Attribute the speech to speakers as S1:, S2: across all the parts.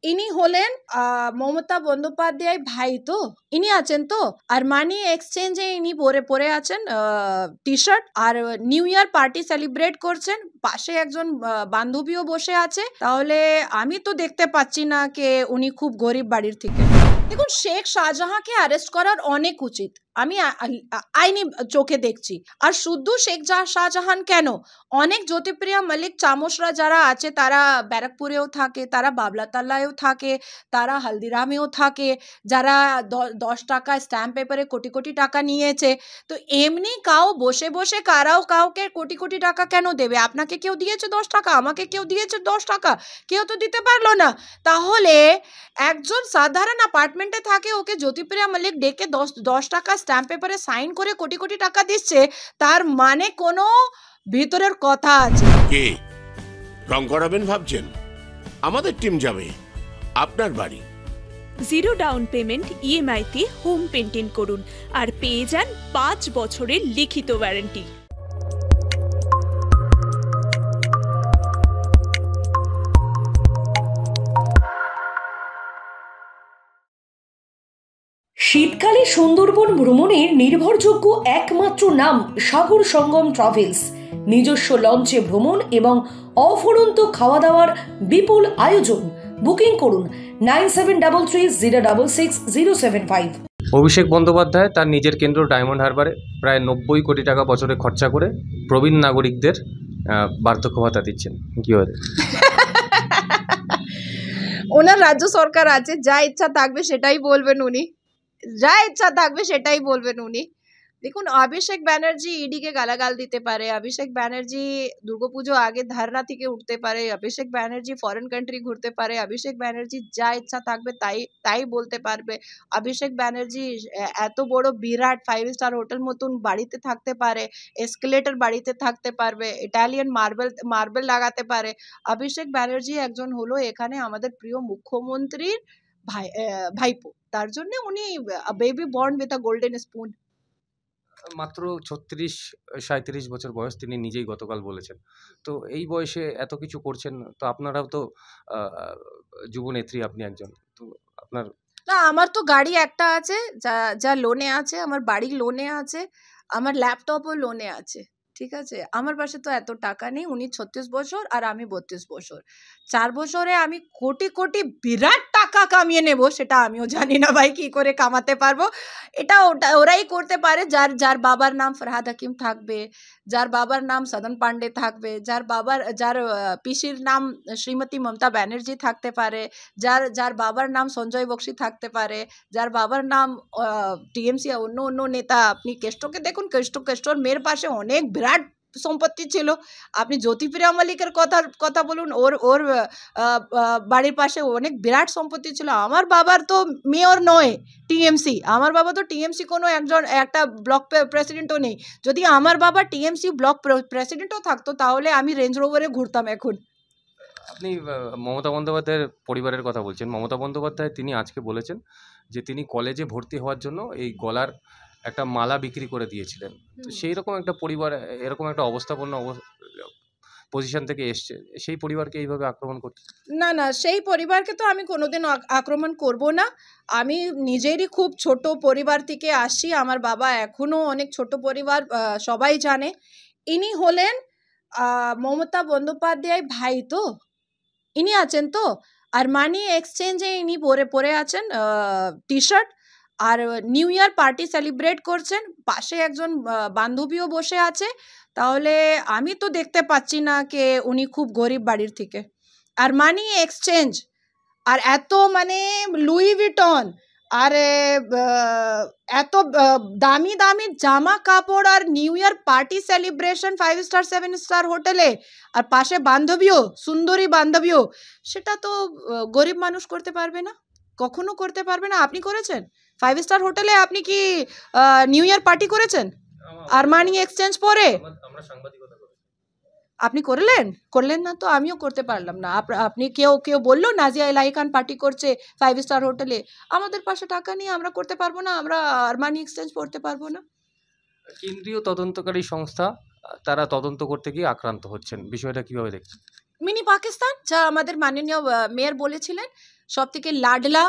S1: ইনি হলেন মমতা বন্দ্যোপাধ্যায় ভাই তো, ইনি আছেন তো আরমানি এক্সচেঞ্জে ইনি পরে আছেন টি শার্ট, আর নিউ ইয়ার পার্টি সেলিব্রেট করছেন, পাশে একজন বান্ধবীও বসে আছে। তাহলে আমি তো দেখতে পাচ্ছি না কে উনি খুব গরিব বাড়ির থেকে। দেখুন, শেখ শাহজাহাঁকে অ্যারেস্ট করার অনেক উচিত, আমি আইনি চোখে দেখছি। আর শুধু শেখ শাহজাহান কেন, অনেক জ্যোতিপ্রিয়া মল্লিক চামচরা যারা আছে তারা ব্যারাকপুরেও থাকে, তারা বাবলাতাল্লায়ও থাকে, তারা হালদিরামেও থাকে, যারা 10 টাকা স্ট্যাম্প পেপারে কোটি কোটি টাকা নিয়েছে। তো এমনি বসে বসে কারাও কাউকে কোটি কোটি টাকা কেন দেবে? আপনাকে কেউ দিয়েছে 10 টাকা, আমাকে কেউ দিয়েছে 10 টাকা, কেউ তো দিতে পারলো না। তাহলে একজন সাধারণ অ্যাপার্টমেন্টে থাকে, ওকে জ্যোতিপ্রিয়া মল্লিক ডেকে 10 টাকা স্ট্যাম্প পেপারে সাইন করে কোটি কোটি টাকা দিচ্ছে, তার মানে কোনো ভিতরের কথা আছে।
S2: কে রং করাবেন ভাবছেন? আমাদের টিম যাবে আপনার বাড়ি।
S3: 0 ডাউন পেমেন্ট ইএমআই তে হোম পেইন্টিং করুন আর পেয়ে যান 5 বছরের লিখিত ওয়ারেন্টি।
S4: শীতকালে সুন্দরবন ভ্রমণের নির্ভরযোগ্য একমাত্র নাম সাগর সঙ্গম ট্রাভেলস। নিজস্ব লঞ্চে ভ্রমণ এবং অফুরন্ত খাওয়া দাওয়ার বিপুল আয়োজন। বুকিং করুন 9733066075।
S5: অভিষেক বন্দ্যোপাধ্যায় তার নিজের কেন্দ্র ডায়মন্ড হারবারে প্রায় 90 কোটি টাকা বছরে খরচা করে প্রবীণ নাগরিকদের বার্ধক্য ভাতা দিচ্ছেন। কি হয়?
S1: ওনার রাজ্য সরকার আছে, যা ইচ্ছা থাকবে সেটাই বলবেন উনি, যা ইচ্ছা থাকবে সেটাই বলবেন উনি। দেখুন, অভিষেক ব্যানার্জি ইডিকে গালাগাল দিতে পারে, অভিষেক ব্যানার্জি দুর্গাপুজো আগে ধারনা থেকে উঠতে পারে, অভিষেক ব্যানার্জি ফরেন কান্ট্রি ঘুরতে পারে, অভিষেক ব্যানার্জি যা ইচ্ছা থাকবে তাই বলতে পারবে। অভিষেক ব্যানার্জি এত বড় বিরাট 5 স্টার হোটেল মতন বাড়িতে থাকতে পারে, এসকেলেটর বাড়িতে থাকতে পারবে, ইটালিয়ান মার্বেল লাগাতে পারে। অভিষেক ব্যানার্জি একজন হলো এখানে আমাদের প্রিয় মুখ্যমন্ত্রীর ভাইপো, তার জন্য উনি baby born with a golden spoon.
S5: মাত্র 36-37 বছর বয়স, তিনি নিজেই গতকাল বলেছেন। তো এই বয়সে এত কিছু করছেন, তো আপনারাও তো যুবনেত্রী, আপনি একজন, তো আপনার
S1: না, আমার তো গাড়ি একটা আছে, যা লোনে আছে, আমার বাড়ি লোনে আছে, আমার ল্যাপটপও লোনে আছে, ঠিক আছে। আমার পাশে তো এত টাকা নেই। উনি 36 বছর আর আমি 32 বছর, 4 বছরে আমি কোটি কোটি বিরাট টাকা কামিয়ে নেব, সেটা আমিও জানি না ভাই কি করে কামাতে পারবো। এটা ওরাই করতে পারে যার বাবার নাম ফরহাদ হাকিম থাকবে, যার বাবার নাম সদন পান্ডে থাকবে, যার পিসির নাম শ্রীমতী মমতা ব্যানার্জি থাকতে পারে, যার বাবার নাম সঞ্জয় বক্সি থাকতে পারে, যার বাবার নাম টিএমসি অন্য নেতা, আপনি কেষ্টকে দেখুন, কেষ্টর মেয়ের পাশে অনেক বিরাট সম্পত্তি ছিল। আপনি জ্যোতিপ্রিয়া মল্লিকের কথা বলুন, ওর বাড়ির পাশে অনেক বিরাট সম্পত্তি ছিল। আমার বাবার তো মেয়র নয় টিএমসি, আমার বাবা তো টিএমসি কোনো একটা ব্লক প্রেসিডেন্টও নেই। যদি আমার বাবা টিএমসি ব্লক প্রেসিডেন্টও থাকতো তাহলে আমি রেঞ্জ রোভারে ঘুরতাম এখন।
S5: আপনি মমতা বন্দ্যোপাধ্যায়ের পরিবারের কথা বলছেন। মমতা বন্দ্যোপাধ্যায় তিনি আজকে বলেছেন যে তিনি কলেজে ভর্তি হওয়ার জন্য এই গলার একটা মালা বিক্রি করে দিয়েছিলেন। তো সেই রকম একটা পরিবার এরকম একটা অবস্থাপন্ন পজিশন থেকে এসছে, সেই পরিবারকে এইভাবে আক্রমণ করছে?
S1: না, সেই পরিবারকে তো আমি কোনোদিন আক্রমণ করব না। আমি নিজেরই খুব ছোট পরিবার থেকে আসি, আমার বাবা এখনও অনেক ছোট পরিবার, সবাই জানে। ইনি হলেন মমতা বন্দ্যোপাধ্যায় ভাই তো, ইনি আছেন তো আরমানি এক্সচেঞ্জে ইনি পরে আছেন টি শার্ট, আর নিউ ইয়ার পার্টি সেলিব্রেট করছেন, পাশে একজন বান্ধবীও বসে আছে। তাহলে আমি তো দেখতে পাচ্ছি না কে উনি খুব গরিব বাড়ির থেকে। আরমানি এক্সচেঞ্জ আর এত মানে লুই ভিটন আর এত দামি দামি জামা কাপড় আর new year party celebration 5 star 7 star হোটেলে, আর পাশে বান্ধবীও, সুন্দরী বান্ধবীও, সেটা তো গরিব মানুষ করতে পারবে না, কখনো করতে পারবে না। আপনি করেছেন 5 স্টার হোটেলে? আপনি কি নিউ ইয়ার পার্টি করেছেন আরমানি এক্সচেঞ্জ পরে?
S5: আমরা সাংবাদিকতা করি।
S1: আপনি করলেন না তো আমিও করতে পারলাম না। আপনি কেউ বললো নাজিয়া এলাহি খান পার্টি করছে 5 স্টার হোটেলে, আমাদের পাশে টাকা নিয়ে আমরা করতে পারবো না, আমরা আরমানি এক্সচেঞ্জ পড়তে পারবো না?
S5: কেন্দ্রীয় তদন্তকারী সংস্থা তারা তদন্ত করতে গিয়ে আক্রান্ত হচ্ছেন, বিষয়টা কিভাবে দেখছেন?
S1: মিনি পাকিস্তান, যা আমাদের মাননীয় মেয়র বলেছিলেন, সবথেকে লাডলা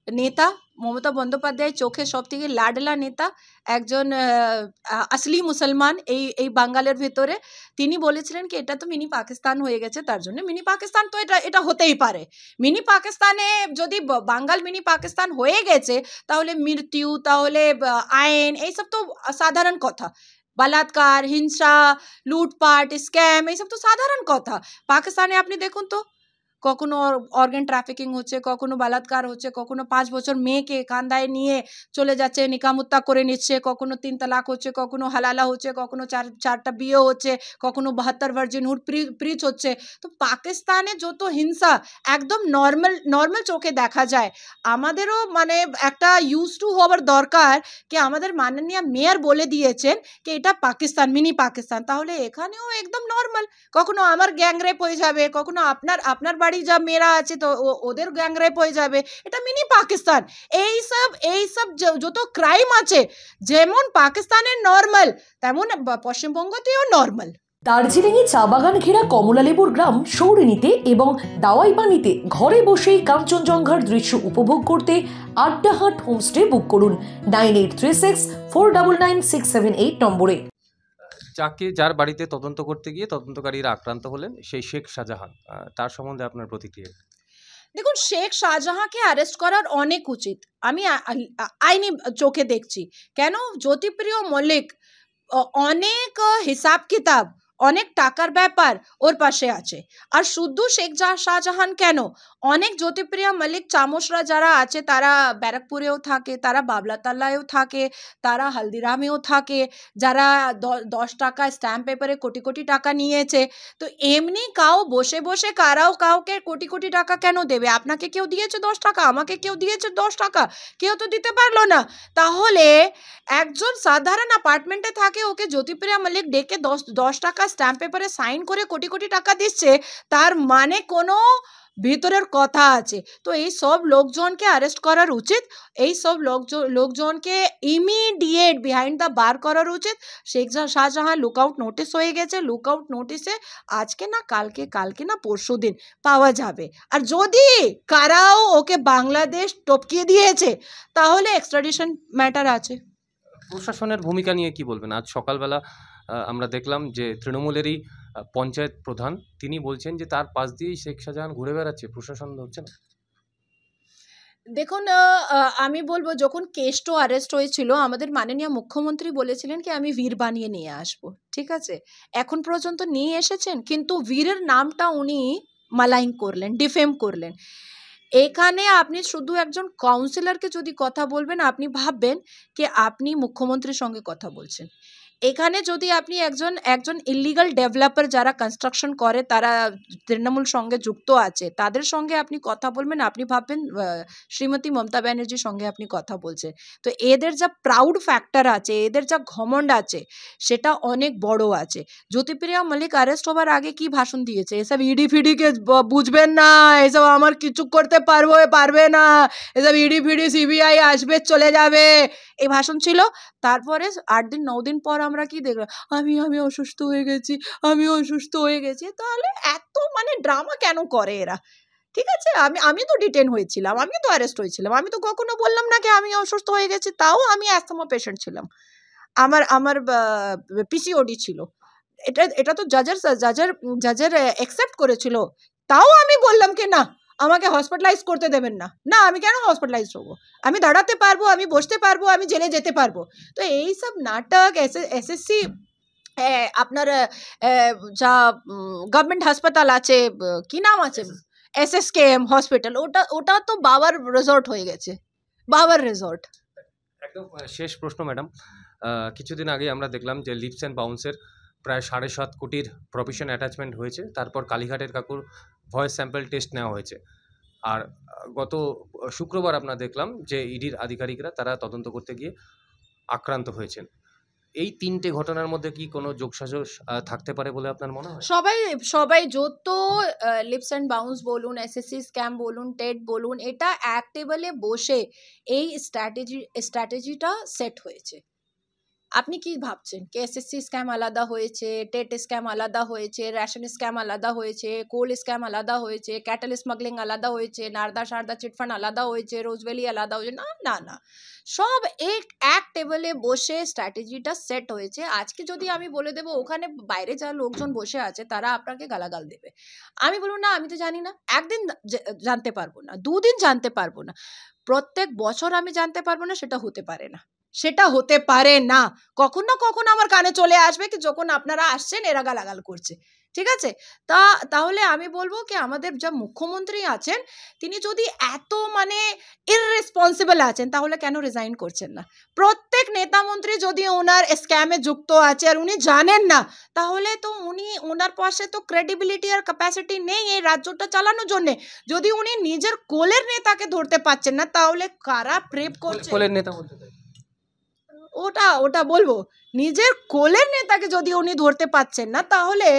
S1: নেতা, মমতা বন্দ্যোপাধ্যায় চোখে সবথেকে লাডলা নেতা, একজন আসলি মুসলমান এই বাঙ্গালের ভেতরে। তিনি বলেছিলেন কি এটা তো মিনি পাকিস্তান হয়ে গেছে, তার জন্য মিনি পাকিস্তান তো এটা হতেই পারে। মিনি পাকিস্তানে যদি বাঙ্গাল মিনি পাকিস্তান হয়ে গেছে তাহলে মৃত্যু, তাহলে আইন, এইসব তো সাধারণ কথা। বলাৎকার, হিংসা, লুটপাট, স্ক্যাম, এইসব তো সাধারণ কথা। পাকিস্তানে আপনি দেখুন তো, কখনো অর্গান ট্রাফিকিং হচ্ছে, কখনো বলাৎকার হচ্ছে, কখনো 5 বছর মেয়েকে কান্দায় নিয়ে চলে যাচ্ছে, নিকামুত্তা করে নিচ্ছে, কখনো 3 তালাক হচ্ছে, কখনো হালালা হচ্ছে, কখনো 4টা বিয়ে হচ্ছে, কখনো 72 ভার্জিন হুড প্রিচ হচ্ছে। তো পাকিস্তানে যত হিংসা একদম নর্মাল চোখে দেখা যায়। আমাদেরও মানে একটা ইউজ টু হওয়ার দরকার, কি আমাদের মাননীয় মেয়র বলে দিয়েছেন কি এটা পাকিস্তান, মিনি পাকিস্তান, তাহলে এখানেও একদম নর্মাল। কখনো আমার গ্যাংরেপ হয়ে যাবে, কখনো আপনার বাড়ি যা মেয়েরা আছে তো ওদের গ্যাংরেপ হয়ে যাবে, এটা মিনি পাকিস্তান। এইসব যত ক্রাইম আছে যেমন পাকিস্তানের নর্মাল, তেমন পশ্চিমবঙ্গতেও নর্মাল।
S4: দার্জিলিংয়ে চা বাগান ঘেরা কমলালেবুর গ্রাম সৌরিনীতে এবং দাওয়াইবানিতে ঘরে বসেই কাঞ্চনজঙ্ঘার দৃশ্য উপভোগ করতে আড্ডাহাট হোমস্টে বুক করুন 9836499678 নম্বরে।
S5: যার বাড়িতে তদন্ত করতে গিয়ে তদন্তকারীরা আক্রান্ত হলেন, সেই শেখ শাহজাহান, তার সম্বন্ধে আপনার প্রতিক্রিয়া?
S1: দেখুন, শেখ শাহজাহাঁকে অ্যারেস্ট করার অনেক উচিত, আমি আইনি চোখে দেখছি। কেন? জ্যোতিপ্রিয় মল্লিক অনেক হিসাব কিতাব, অনেক টাকার ব্যাপার ওর পাশে আছে। আর শুধু শেখ শাহজাহান কেন, অনেক জ্যোতিপ্রিয়া মল্লিক চামচরা যারা আছে তারা ব্যারাকপুরেও থাকে, তারা বাবলাতাল্লায়ও থাকে, তারা হালদিরামেও থাকে, যারা 10 টাকা স্ট্যাম্প পেপারে কোটি কোটি টাকা নিয়েছে। তো এমনি বসে বসে কারাও কাউকে কোটি কোটি টাকা কেন দেবে? আপনাকে কেউ দিয়েছে 10 টাকা, আমাকে কেউ দিয়েছে 10 টাকা, কেউ তো দিতে পারলো না। তাহলে একজন সাধারণ অ্যাপার্টমেন্টে থাকে, ওকে জ্যোতিপ্রিয়া মল্লিক ডেকে 10 টাকা স্ট্যাম্প পেপারে সাইন করে কোটি কোটি টাকা দিচ্ছে, তার মানে কোনো ভিতরের কথা আছে। তো এই সব লোকজনকে অ্যারেস্ট করার উচিত, এই সব লোকজনকে ইমিডিয়েট বিহাইন্ড দ্য বার করার উচিত। শেখ শাহজাহান লুকআউট নোটিস হয়ে গেছে, লুকআউট নোটিসে আজকে না কালকে না পরশু দিন পাওয়া যাবে। আর যদি কারাও ওকে বাংলাদেশ টপকিয়ে দিয়েছে তাহলে এক্সট্রাডিশন ম্যাটার আছে।
S5: প্রশাসনের ভূমিকা নিয়ে কি বলবেন? আজ সকালবেলা আমরা দেখলাম যে তৃণমূলেরই পঞ্চায়েত প্রধান তিনি বলছেন যে তার পাশ দিয়েই শেখ শাহজাহান ঘুরে বেড়াচ্ছে, প্রশাসন ধরছে না।
S1: দেখুন, আমি বলবো যখন কেষ্ট অ্যারেস্ট হয়েছিল আমাদের মাননীয় মুখ্যমন্ত্রী বলেছিলেন কি আমি বীর বানিয়ে নিয়ে আসবো, ঠিক আছে? এখন পর্যন্ত নিয়ে এসেছেন, কিন্তু বীরের নামটা উনি মালাইং করলেন, ডিফেম করলেন। এখানে আপনি শুধু একজন কাউন্সিলরকে যদি কথা বলবেন, আপনি ভাববেন যে আপনি মুখ্যমন্ত্রীর সঙ্গে কথা বলছেন। এখানে যদি আপনি একজন ইলিগাল ডেভেলপার যারা কনস্ট্রাকশন করে, তারা তৃণমূল সঙ্গে যুক্ত আছে, তাদের সঙ্গে আপনি কথা বলবেন, আপনি ভাববেন শ্রীমতী মমতা ব্যানার্জির সঙ্গে আপনি কথা বলছেন। তো এদের যা প্রাউড ফ্যাক্টর আছে, এদের যা ঘমণ্ড আছে, সেটা অনেক বড় আছে। জ্যোতিপ্রিয়া মল্লিক অ্যারেস্ট হবার আগে কি ভাষণ দিয়েছে? এসব ইডি ফিডিকে বুঝবেন না, এসব আমার কিছু করতে পারবে না, এসব ইডি ফিডি সিবিআই আসবে চলে যাবে, এই ভাষণ ছিল। তারপরে 8 দিন 9 দিন পর আমরা কি দেখলাম? আমি অসুস্থ হয়ে গেছি। তাহলে এত মানে ড্রামা কেন করে এরা? ঠিক আছে, আমি তো ডিটেন হয়েছিলাম, আমি তো অ্যারেস্ট হয়েছিলাম, আমি তো কখনো বললাম না কি আমি অসুস্থ হয়ে গেছি। তাও আমি অ্যাস্তমা পেশেন্ট ছিলাম, আমার পিসিওডি ছিল। এটা তো জাজের অ্যাকসেপ্ট করেছিল। তাও আমি বললাম কি না, আমাকে হসপিটালাইজ করতে দেবেন না। আমি কেন হসপিটালাইজ হবো? আমি দাঁড়াতে পারবো, আমি বসতে পারবো, আমি জেলে যেতে পারবো। তো এই সব নাটক এসএসসি আপনার যা গভর্নমেন্ট হাসপাতাল আছে, কি নাম আছে, SSKM হসপিটাল, ওটা তো বাবার রিসর্ট হয়ে গেছে, বাবার রিসর্ট।
S5: একদম শেষ প্রশ্ন ম্যাডাম, কিছুদিন আগে আমরা দেখলাম যে লিপস অ্যান্ড বাউন্সের প্রায় 7.5 কোটির প্রভিশন অ্যাটাচমেন্ট হয়েছে, তারপর কালীঘাটের কাকুর ভয়েস স্যাম্পল টেস্ট নেওয়া হয়েছে। আর গত শুক্রবার আমরা দেখলাম যে ইডির আধিকারিকরা তারা তদন্ত করতে গিয়ে আক্রান্ত হয়েছেন। এই 3টে ঘটনার মধ্যে কি কোনো যোগসাজশ থাকতে পারে বলে আপনার মনে হয়?
S1: সবাই যত লিপস অ্যান্ড বাউন্স বলুন, SSC স্ক্যাম বলুন, টেট বলুন, এটা এক টেবলে বসে এই স্ট্র্যাটেজিটা সেট হয়েছে। আপনি কি ভাবছেন কেএসএসসি স্ক্যাম আলাদা হয়েছে, টেট স্ক্যাম আলাদা হয়েছে, রেশন স্ক্যাম আলাদা হয়েছে, কোল স্ক্যাম আলাদা হয়েছে, ক্যাটেল স্মাগলিং আলাদা হয়েছে, নারদা সারদা চিটফান্ড আলাদা হয়েছে, রোজভ্যালি আলাদা হয়েছে? না না না, সব এক টেবিলে বসে স্ট্র্যাটেজিটা সেট হয়েছে। আজকে যদি আমি বলে দেবো ওখানে বাইরে যারা লোকজন বসে আছে তারা আপনাকে গালাগাল দেবে, আমি বলবো না আমি তো জানি না, একদিন জানতে পারবো না, দুদিন জানতে পারবো না, প্রত্যেক বছর আমি জানতে পারবো না, সেটা হতে পারে না, সেটা হতে পারে না। কখন না কখন আমার কানে চলে আসবে কি যখন আপনারা আসছেন এরা গালাগাল করছে, ঠিক আছে? তাহলে আমি বলবো কি আমাদের যা মুখ্যমন্ত্রী আছেন তিনি যদি এত মানে ইররেসপন্সিবল আছেন তাহলে কেন রিজাইন করছেন না? প্রত্যেক নেতা মন্ত্রী যদি ওনার স্ক্যামে যুক্ত আছে আর উনি জানেন না তাহলে তো ওনার পাশে তো ক্রেডিবিলিটি আর ক্যাপাসিটি নেই এই রাজ্যটা চালানোর জন্য। যদি উনি নিজের কোলের নেতাকে ধরতে পারছেন না তাহলে কারা প্রেপ করছে?
S5: কোলের নেতা বলতে চাই
S1: ওটা বলবো, নিজের কোলের নেতাকে যদি উনি ধরতে পাচ্ছেন না তাহলে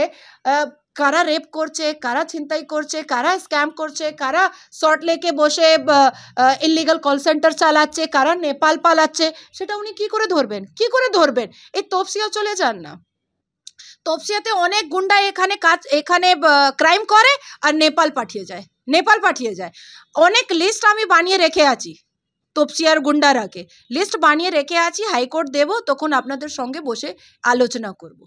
S1: কারা রেপ করছে, কারা ছিনতাই করছে, কারা স্ক্যাম করছে, কারা শর্ট লেকে বসে ইলিগাল কল সেন্টার চালাচ্ছে, কারা নেপাল পালাচ্ছে, সেটা উনি কি করে ধরবেন? এই তপসিয়া চলে যান না, তপসিয়াতে অনেক গুন্ডা এখানে ক্রাইম করে আর নেপাল পাঠিয়ে যায়। অনেক লিস্ট আমি বানিয়ে রেখে আছি, তপসিয়ার গুন্ডারাকে লিস্ট বানিয়ে রেখে আছি, হাইকোর্ট দেব তখন আপনাদের সঙ্গে বসে আলোচনা করব।